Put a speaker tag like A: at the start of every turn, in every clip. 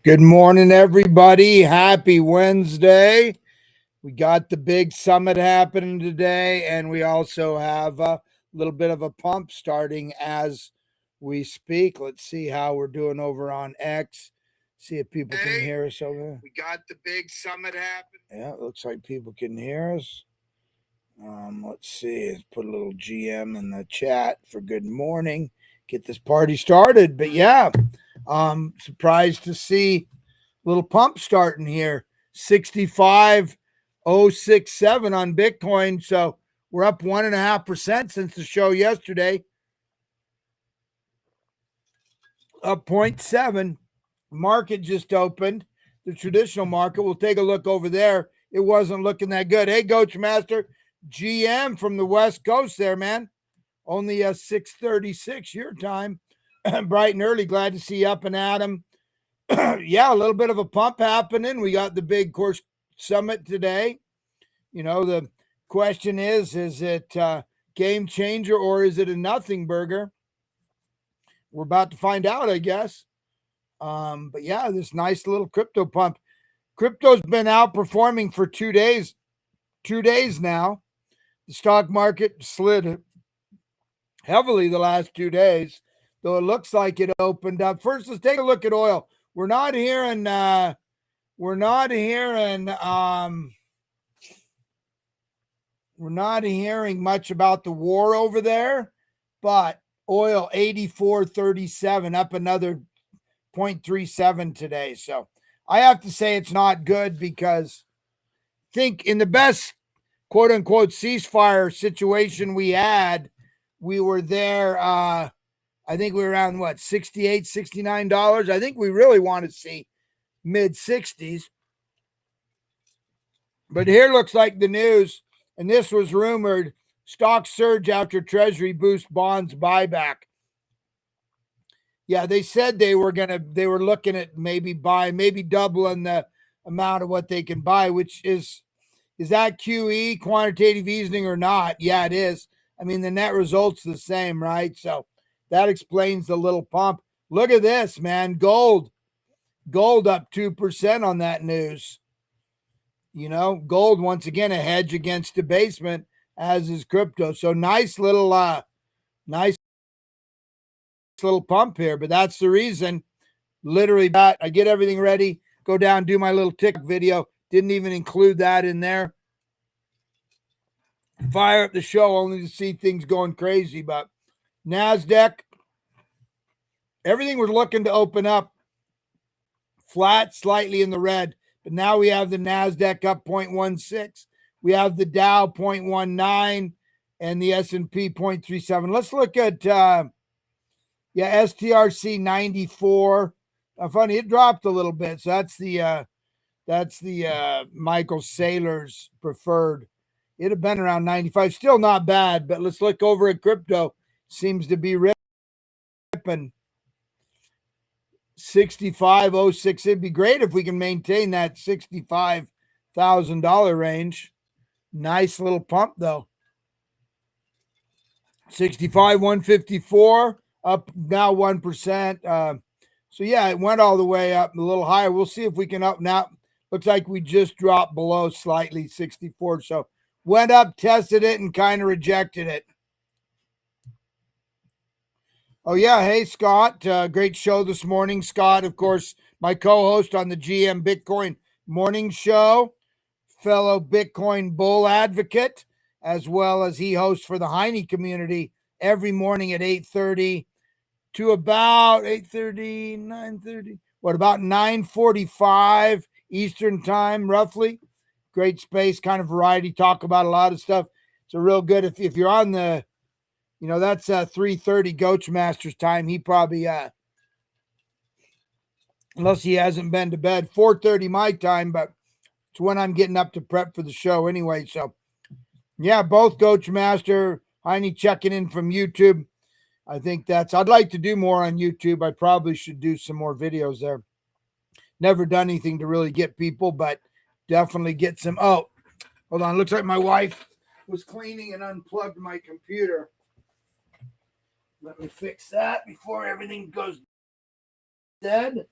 A: Good morning, everybody. Happy Wednesday. We got the big summit happening today, and we also have a little bit of a pump starting as we speak. Let's see how we're doing over on X. See if people can hear us over there. We got the big summit happening. Yeah, it looks like people can hear us. Let's see. Let's put a little GM in the chat for good morning. Get this party started. But yeah, surprised to see little pump starting here. 65,067 on Bitcoin. So we're up 1.5% since the show yesterday. Up 0.7. Market just opened. The traditional market. We'll take a look over there. It wasn't looking that good. Hey, Coach Master, GM from the West Coast there, man. Only a 6:36 your time. Bright and early. Glad to see you up and at 'em. Yeah, a little bit of a pump happening. We got the big course summit today. The question is it a game changer or is it a nothing burger? We're about to find out, I guess. But yeah, this nice little crypto pump. Crypto's been outperforming for 2 days. 2 days now. The stock market slid heavily the last 2 days, though it looks like it opened up. First, let's take a look at oil. We're not hearing much about the war over there, but oil 84.37 up another 0.37 today. So I have to say it's not good because I think in the best quote unquote ceasefire situation we had, we were there. I think we were around what, $68, $69. I think we really want to see mid 60s. But here looks like the news, and this was rumored, stock surge after Treasury boost bonds buyback. Yeah, they said they were looking at maybe doubling the amount of what they can buy, which is that QE, quantitative easing, or not? Yeah, it is. I mean, the net result's the same, right? So that explains the little pump. Look at this, man. Gold up 2% on that news. Gold, once again, a hedge against debasement, as is crypto. So nice little pump here, but that's the reason. Literally, I get everything ready, go down, do my little TikTok video. Didn't even include that in there. Fire up the show only to see things going crazy. But NASDAQ, everything was looking to open up flat, slightly in the red. But now we have the NASDAQ up 0.16. We have the Dow 0.19 and the S&P 0.37. Let's look at, STRC 94. Funny, it dropped a little bit. So that's the Michael Saylor's preferred. It'd have been around 95. Still not bad, but let's look over at crypto. Seems to be ripping. 65.06. It'd be great if we can maintain that $65,000 range. Nice little pump, though. 65,154 up now 1%. So yeah, it went all the way up a little higher. We'll see if we can up now. Looks like we just dropped below slightly 64. So went up, tested it, and kind of rejected it. Oh, yeah. Hey, Scott. Great show this morning. Scott, of course, my co-host on the GM Bitcoin Morning Show, fellow Bitcoin bull advocate, as well as he hosts for the Heine community every morning at 8:30 to about 8:30, 9:30. About 9:45 Eastern time, roughly. Great space, kind of variety, talk about a lot of stuff. So real good. If you're on the that's 3:30 Coach Master's time. He probably, unless he hasn't been to bed, 4:30 my time, but it's when I'm getting up to prep for the show anyway. So, yeah, both Coach Master, Heine checking in from YouTube. I think I'd like to do more on YouTube. I probably should do some more videos there. Never done anything to really get people, but definitely get some. Oh, hold on. Looks like my wife was cleaning and unplugged my computer. Let me fix that before everything goes dead.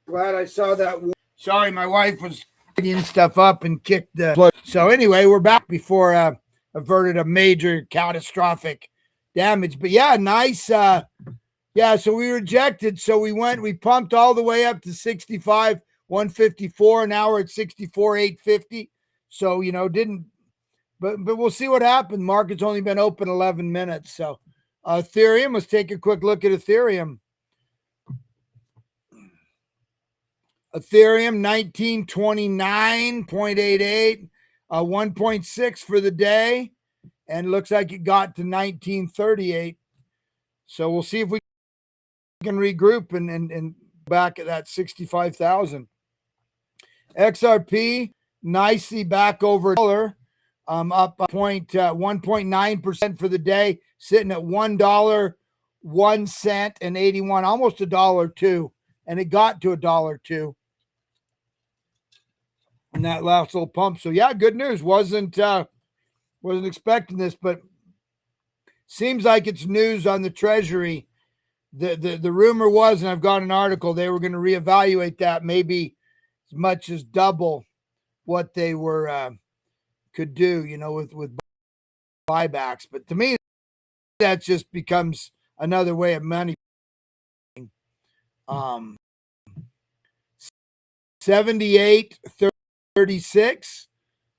A: Glad I saw that. Sorry, my wife was cleaning stuff up and kicked the plug. So anyway, we're back before averted a major catastrophic damage. But yeah, nice. Yeah, so we rejected. So we pumped all the way up to 65, 154. Now we're at 64, 850. So, didn't, but we'll see what happened. Market's only been open 11 minutes. So Ethereum, let's take a quick look at Ethereum. Ethereum 1929.88, 1.6 for the day, and looks like it got to 1938. So we'll see if we can regroup and back at that 65,000. XRP nicely back over dollar, up 1.9% for the day, sitting at $1.01 and 81, almost $1.02, and it got to $1.02. And that last little pump. So yeah, good news. Wasn't expecting this, but seems like it's news on the Treasury. The rumor was, and I've got an article, they were going to reevaluate that, maybe as much as double what they were could do, with buybacks. But to me, that just becomes another way of money. 78.36.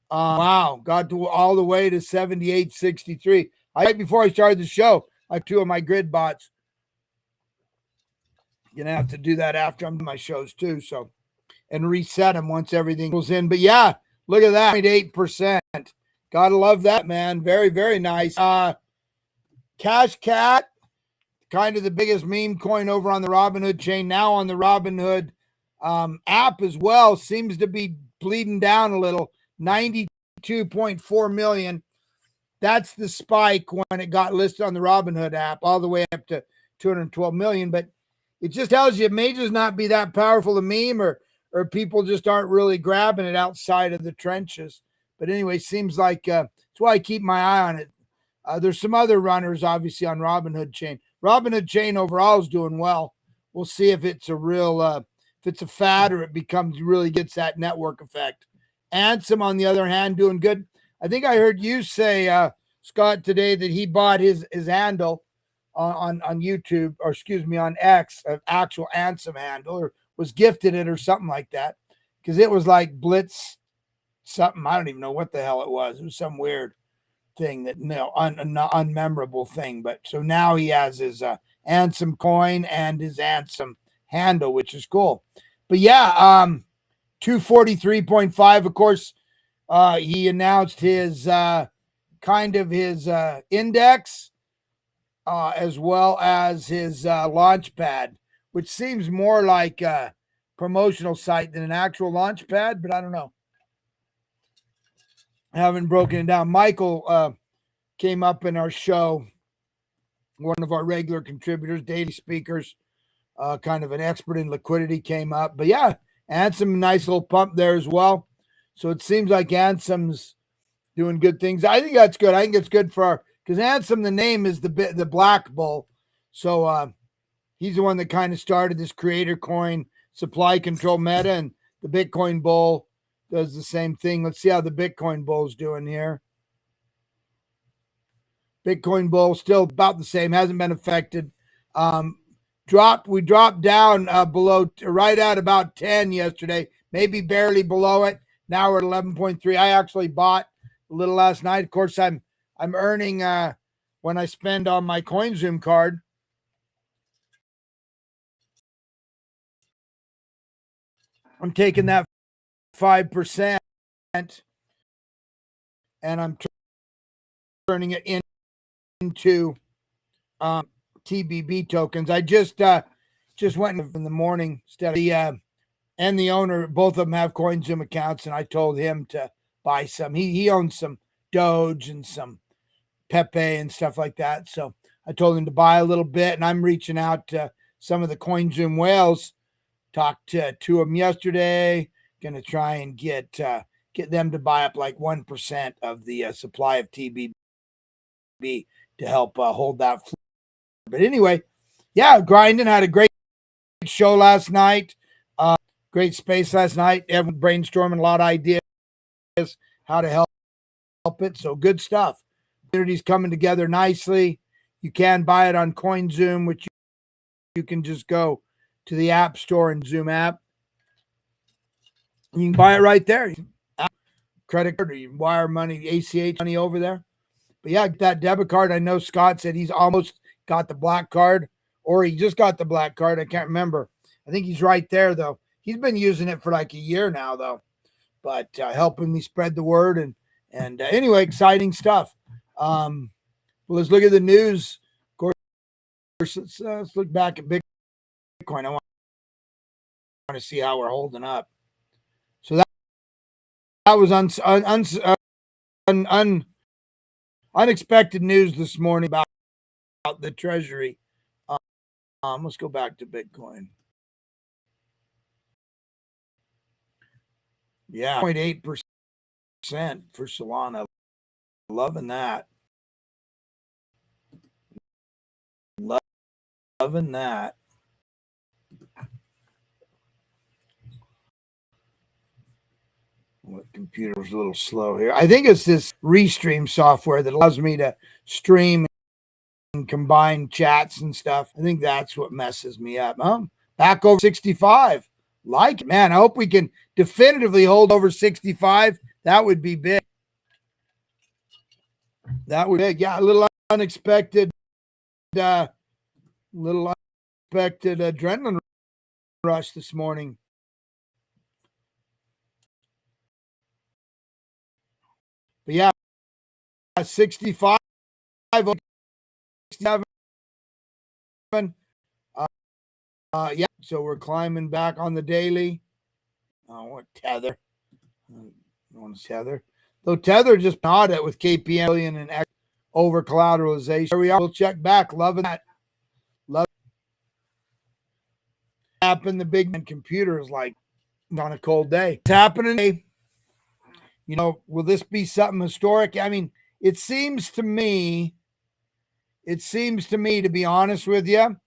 A: Wow, got to all the way to 78.63. Right before I started the show, I have two of my grid bots. Gonna have to do that after I'm doing my shows too. So, and reset them once everything goes in. But yeah, look at that, 8%. Gotta love that, man. Very, very nice. Cash Cat, kind of the biggest meme coin over on the Robinhood chain. Now on the Robinhood app as well, seems to be bleeding down a little. 92.4 million. That's the spike when it got listed on the Robinhood app, all the way up to 212 million. But it just tells you it may just not be that powerful a meme, or people just aren't really grabbing it outside of the trenches. But anyway, seems like that's why I keep my eye on it. There's some other runners, obviously, on Robinhood chain. Robinhood chain overall is doing well. We'll see if it's a real, if it's a fad, or it really gets that network effect. Ansem, on the other hand, doing good. I think I heard you say, Scott, today that he bought his handle on YouTube, or excuse me, on X, an actual Ansem handle, or was gifted it or something like that, because it was like Blitz something. I don't even know what the hell it was. It was some weird thing that unmemorable thing. But so now he has his Ansem coin and his Ansem handle, which is cool. But yeah, 243.5. Of course, he announced his his index, as well as his launch pad, which seems more like a promotional site than an actual launch pad, but I don't know. I haven't broken it down. Michael came up in our show, one of our regular contributors, daily speakers, kind of an expert in liquidity, came up. But yeah, Ansem, nice little pump there as well. So it seems like Ansem's doing good things. I think that's good. I think it's good for because Ansem, the name is the Black Bull. So he's the one that kind of started this creator coin supply control meta, and the Bitcoin Bull does the same thing. Let's see how the Bitcoin Bull's doing here. Bitcoin Bull still about the same, hasn't been affected. We dropped down below, right at about 10 yesterday, maybe barely below it. Now we're at 11.3. I actually bought a little last night. Of course, I'm earning when I spend on my CoinZoom card. I'm taking that 5% and I'm turning it into TBB tokens. I just went in the morning instead of and the owner, both of them have CoinZoom accounts, and I told him to buy some. He owns some Doge and some Pepe and stuff like that. So I told him to buy a little bit, and I'm reaching out to some of the CoinZoom whales. Talked to two of them yesterday. Going to try and get them to buy up like 1% of the supply of TBB to help hold that floor. But anyway, yeah, grinding. Had a great show last night. Great space last night. Everyone brainstorming a lot of ideas how to help it. So good stuff. Community's coming together nicely. You can buy it on CoinZoom, which you can just go to the App Store and Zoom app. You can buy it right there. Credit card, or you can wire money, ACH money over there. But yeah, that debit card. I know Scott said he's almost got the black card, or he just got the black card. I can't remember. I think he's right there, though. He's been using it for like a year now, though. But helping me spread the word. And anyway, exciting stuff. Well, let's look at the news. Of course, let's look back at Bitcoin. I want to see how we're holding up. So that was unexpected news this morning about the Treasury. Let's go back to Bitcoin. Yeah, 0.8% for Solana. Loving that. Loving that. What computer's a little slow here. I think it's this Restream software that allows me to stream and combine chats and stuff. I think that's what messes me up. Back over 65. Like it, man. I hope we can definitively hold over 65. That would be big. That would be big. Yeah, a little unexpected adrenaline rush this morning. But yeah, 65, 67. Yeah, so we're climbing back on the daily. What Tether? I want to Tether. Though Tether just not it with KPM and over collateralization. Here we are. We'll check back. Loving that. Love happened. The big man computer is like on a cold day. It's happening. You know, will this be something historic? I mean, it seems to me, to be honest with you,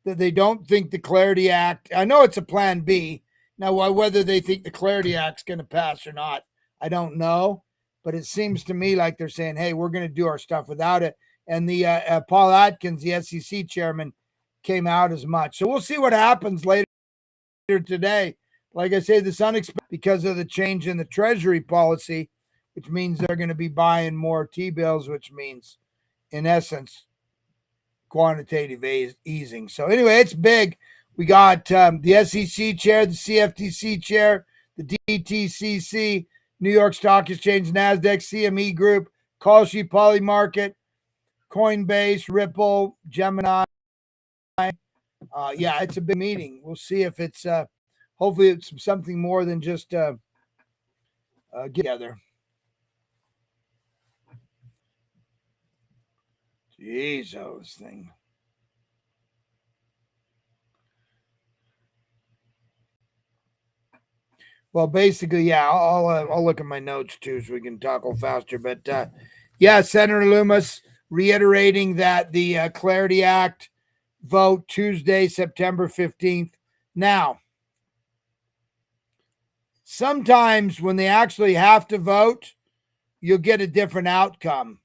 A: that they don't think the Clarity Act, I know it's a plan B. Now, whether they think the Clarity Act's going to pass or not, I don't know. But it seems to me like they're saying, hey, we're going to do our stuff without it. And the Paul Atkins, the SEC chairman, came out as much. So we'll see what happens later today. Like I say, this unexpected because of the change in the Treasury policy, which means they're going to be buying more T-bills, which means, in essence, quantitative easing. So anyway, it's big. We got the SEC chair, the CFTC chair, the DTCC, New York Stock Exchange, NASDAQ, CME Group, Kalshi, Polymarket, Coinbase, Ripple, Gemini. Yeah, it's a big meeting. We'll see if it's hopefully it's something more than just get together. Jeez, those thing. Well, basically, yeah, I'll look at my notes too so we can talk a little faster. But yeah, Senator Loomis reiterating that the Clarity Act vote Tuesday, September 15th. Now, sometimes when they actually have to vote, you'll get a different outcome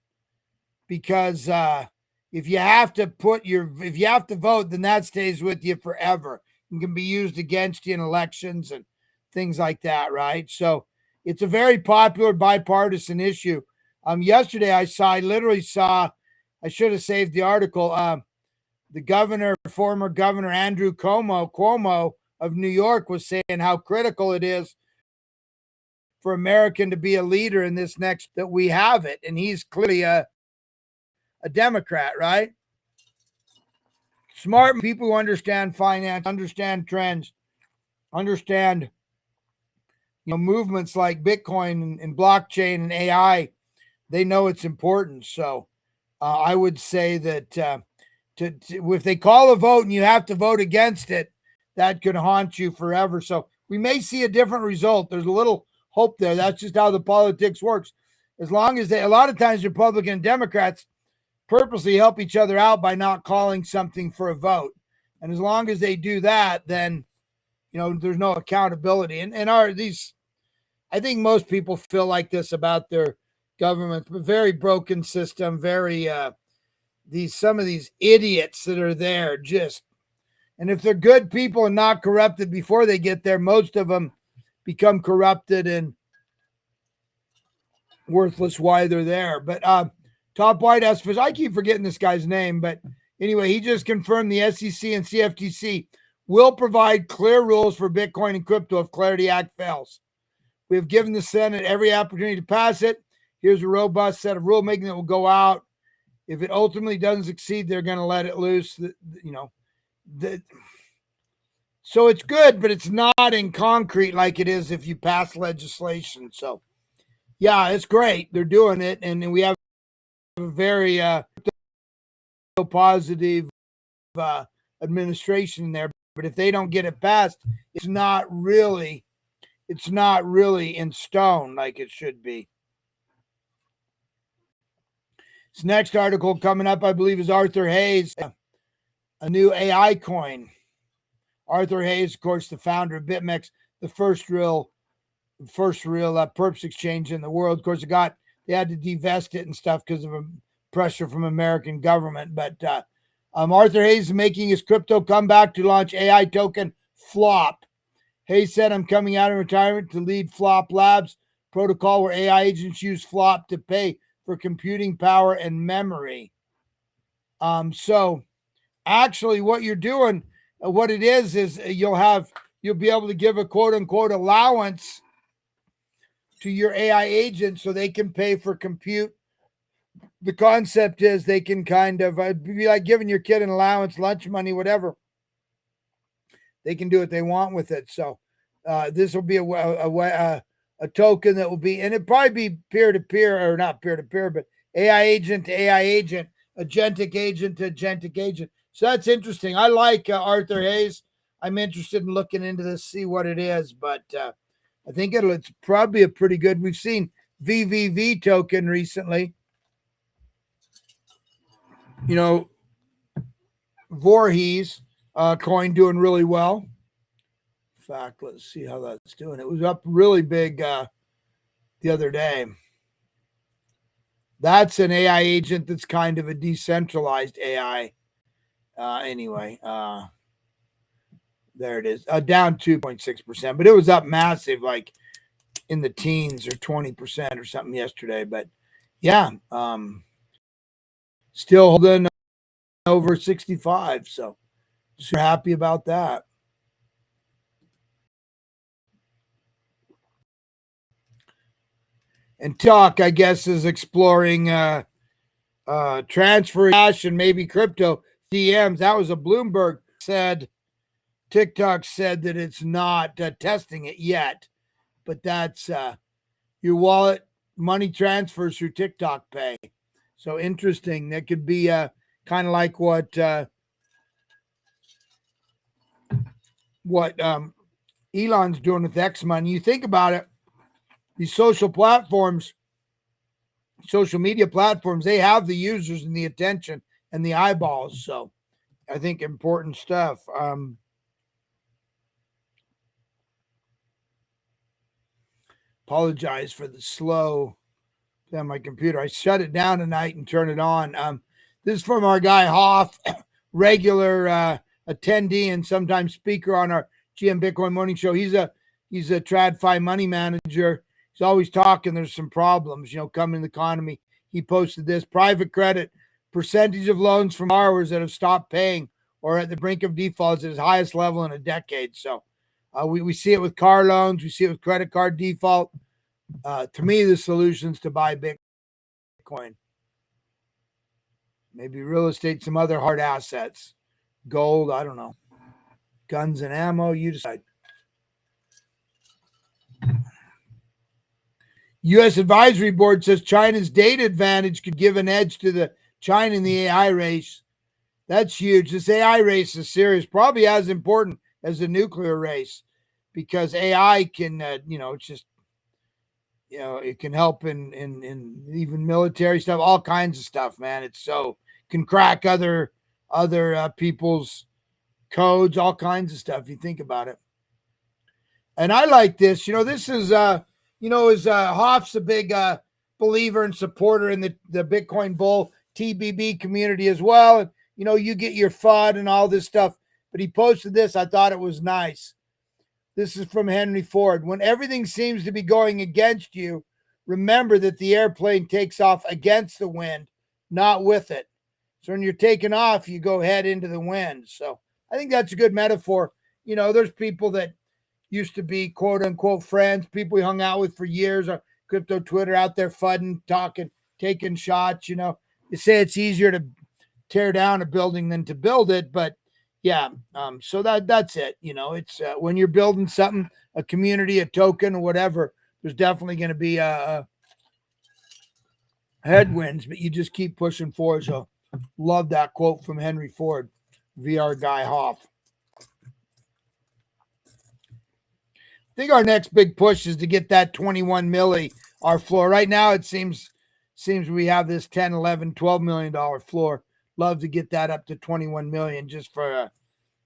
A: because if you have to vote, then that stays with you forever and can be used against you in elections and things like that, right? So it's a very popular bipartisan issue. Yesterday I should have saved the article. The former governor Andrew Cuomo of New York was saying how critical it is for American to be a leader in this next, that we have it. And he's clearly a Democrat, right? Smart people who understand finance, understand trends, understand movements like Bitcoin and blockchain and AI, they know it's important. So I would say that if they call a vote and you have to vote against it, that could haunt you forever. So we may see a different result. There's a little hope there. That's just how the politics works. As long as a lot of times Republican and Democrats purposely help each other out by not calling something for a vote. And as long as they do that, then there's no accountability. And these, I think most people feel like this about their government, but very broken system, very, some of these idiots that are there just, and if they're good people and not corrupted before they get there, most of them become corrupted and worthless while they're there. But top White House official, I keep forgetting this guy's name, but anyway, he just confirmed the SEC and CFTC will provide clear rules for Bitcoin and crypto if Clarity Act fails. We have given the Senate every opportunity to pass it. Here's a robust set of rulemaking that will go out. If it ultimately doesn't succeed, they're going to let it loose. So it's good, but it's not in concrete like it is if you pass legislation. So, yeah, it's great. They're doing it, and we have a very positive administration there. But if they don't get it passed, it's not really in stone like it should be. This next article coming up, I believe, is Arthur Hayes, a new AI coin. Arthur Hayes, of course, the founder of BitMEX, the first real perps exchange in the world. Of course, they had to divest it and stuff because of pressure from American government. But Arthur Hayes is making his crypto comeback to launch AI token Flop. Hayes said, "I'm coming out of retirement to lead Flop Labs, protocol where AI agents use Flop to pay for computing power and memory." So actually what you're doing, what it is you'll be able to give a quote unquote allowance to your AI agent so they can pay for compute. The concept is they can kind of be like giving your kid an allowance, lunch money, whatever. They can do what they want with it. So this will be a token that will be, and it'll probably be peer-to-peer, or not peer-to-peer, but AI agent to AI agent, agentic agent to agentic agent. So that's interesting. I like Arthur Hayes. I'm interested in looking into this, see what it is, but I think it's probably a pretty good. We've seen VVV token recently. Voorhees coin doing really well. In fact, let's see how that's doing. It was up really big the other day. That's an AI agent that's kind of a decentralized AI. Anyway, there it is. Down 2.6%, but it was up massive, like in the teens or 20% or something yesterday. But yeah, still holding over 65. So super happy about that. And TikTok, I guess, is exploring transfer cash and maybe crypto DMs. That was a Bloomberg said. TikTok said that it's not testing it yet, but that's your wallet money transfers through TikTok Pay. So interesting. That could be kind of like what Elon's doing with X Money. You think about it, these social media platforms, they have the users and the attention and the eyeballs. So I think important stuff. Apologize for the slow on my computer. I shut it down tonight and turn it on. This is from our guy Hoff, regular attendee and sometimes speaker on our GM Bitcoin Morning Show. He's a TradFi money manager. He's always talking. There's some problems, coming in the economy. He posted this: private credit percentage of loans from borrowers that have stopped paying or at the brink of default is at its highest level in a decade. So we see it with car loans. We see it with credit card default. To me, the solution is to buy Bitcoin. Maybe real estate, some other hard assets. Gold, I don't know. Guns and ammo, you decide. U.S. Advisory Board says China's data advantage could give an edge to China in the AI race. That's huge. This AI race is serious, probably as important as the nuclear race, because AI can, it's just, it can help in even military stuff, all kinds of stuff, man. It's can crack other people's codes, all kinds of stuff. You think about it. And I like this. This is Hoff's a big believer and supporter in the Bitcoin Bull TBB community as well. And you get your FUD and all this stuff. But he posted this. I thought it was nice. This is from Henry Ford. When everything seems to be going against you, remember that the airplane takes off against the wind, not with it. So when you're taking off, you go head into the wind. So I think that's a good metaphor. There's people that used to be quote unquote friends, people we hung out with for years, or crypto Twitter out there fudding, talking, taking shots. You say it's easier to tear down a building than to build it, but yeah. So that's it. It's when you're building something, a community, a token, or whatever, there's definitely going to be headwinds, but you just keep pushing forward. So love that quote from Henry Ford, VR guy Hoff. I think our next big push is to get that 21 milli, our floor. Right now, it seems we have this 10, 11, $12 million floor. Love to get that up to 21 million just for,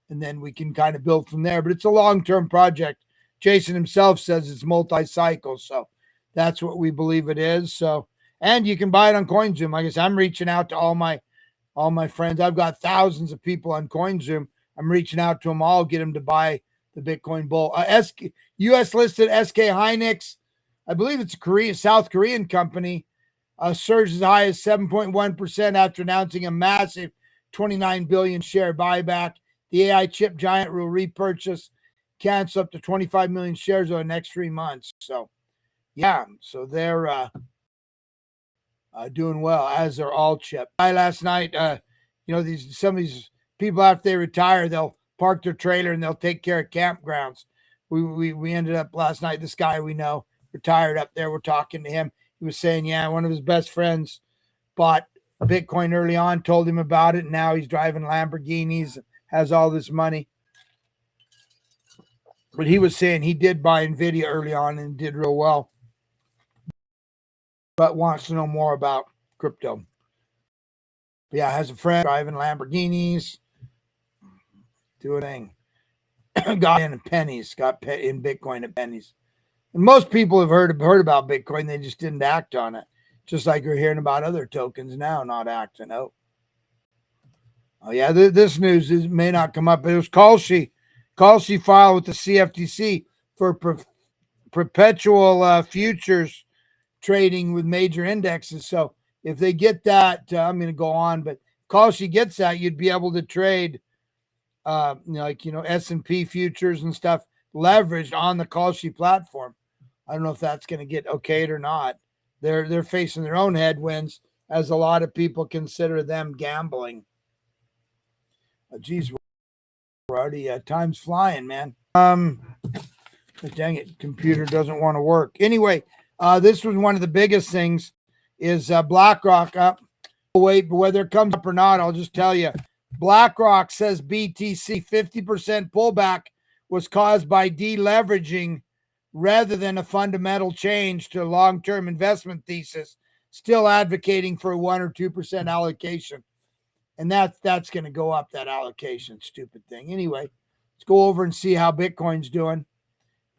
A: and then we can kind of build from there. But it's a long-term project. Jason himself says it's multi-cycle, so that's what we believe it is. So, and you can buy it on CoinZoom. Like I said, I'm reaching out to all my friends. I've got thousands of people on CoinZoom. I'm reaching out to them all, get them to buy the Bitcoin Bull. U.S. listed SK Hynix, I believe it's a South Korean company, surged as high as 7.1% after announcing a massive 29 billion share buyback. The AI chip giant will repurchase, cancel up to 25 million shares over the next 3 months. So, yeah, so they're doing well, as are all chip. Last night, some of these people after they retire, they'll park their trailer and they'll take care of campgrounds. We ended up last night. This guy we know retired up there. We're talking to him. He was saying, yeah, one of his best friends bought Bitcoin early on, told him about it, and now he's driving Lamborghinis, has all this money. But he was saying he did buy NVIDIA early on and did real well, but wants to know more about crypto. But yeah, has a friend driving Lamborghinis, doing a thing. Got in pennies, got in Bitcoin at pennies. And most people have heard about Bitcoin. They just didn't act on it. Just like you're hearing about other tokens now, not acting. Oh yeah, this news may not come up. It was Kalshi filed with the CFTC for perpetual futures trading with major indexes. So if they get that, I'm going to go on. But Kalshi gets that, you'd be able to trade, S&P futures and stuff leveraged on the Kalshi platform. I don't know if that's going to get okayed or not. They're facing their own headwinds, as a lot of people consider them gambling. Geez, we're already time's flying, man. Dang it, computer doesn't want to work. Anyway, this was one of the biggest things is BlackRock up. Wait, but whether it comes up or not, I'll just tell you. BlackRock says BTC 50% pullback was caused by deleveraging rather than a fundamental change to long-term investment thesis, still advocating for a 1 or 2% allocation. And that's going to go up, that allocation, stupid thing. Anyway, let's go over and see how Bitcoin's doing.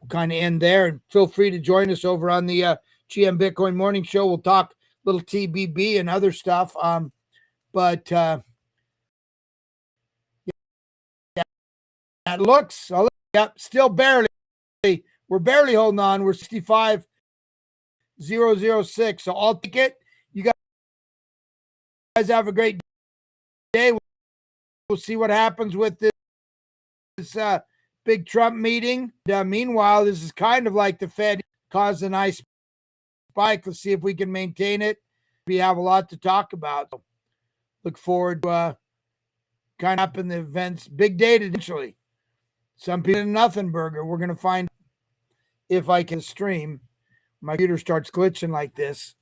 A: We'll kind of end there, and feel free to join us over on the GM Bitcoin Morning Show. We'll talk little TBB and other stuff. But that looks, still barely. We're barely holding on. We're 65,006. So I'll take it. You guys have a great day. We'll see what happens with this big Trump meeting. Meanwhile, this is kind of like the Fed caused a nice spike. Let's see if we can maintain it. We have a lot to talk about. Look forward to kind of up in the events. Big day eventually. Some people in nothing burger. We're going to find if I can stream. My computer starts glitching like this.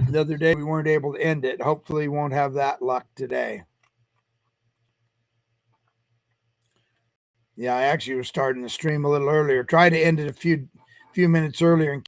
A: The other day we weren't able to end it. Hopefully won't have that luck today. Yeah, I actually was starting the stream a little earlier. Tried to end it a few minutes earlier and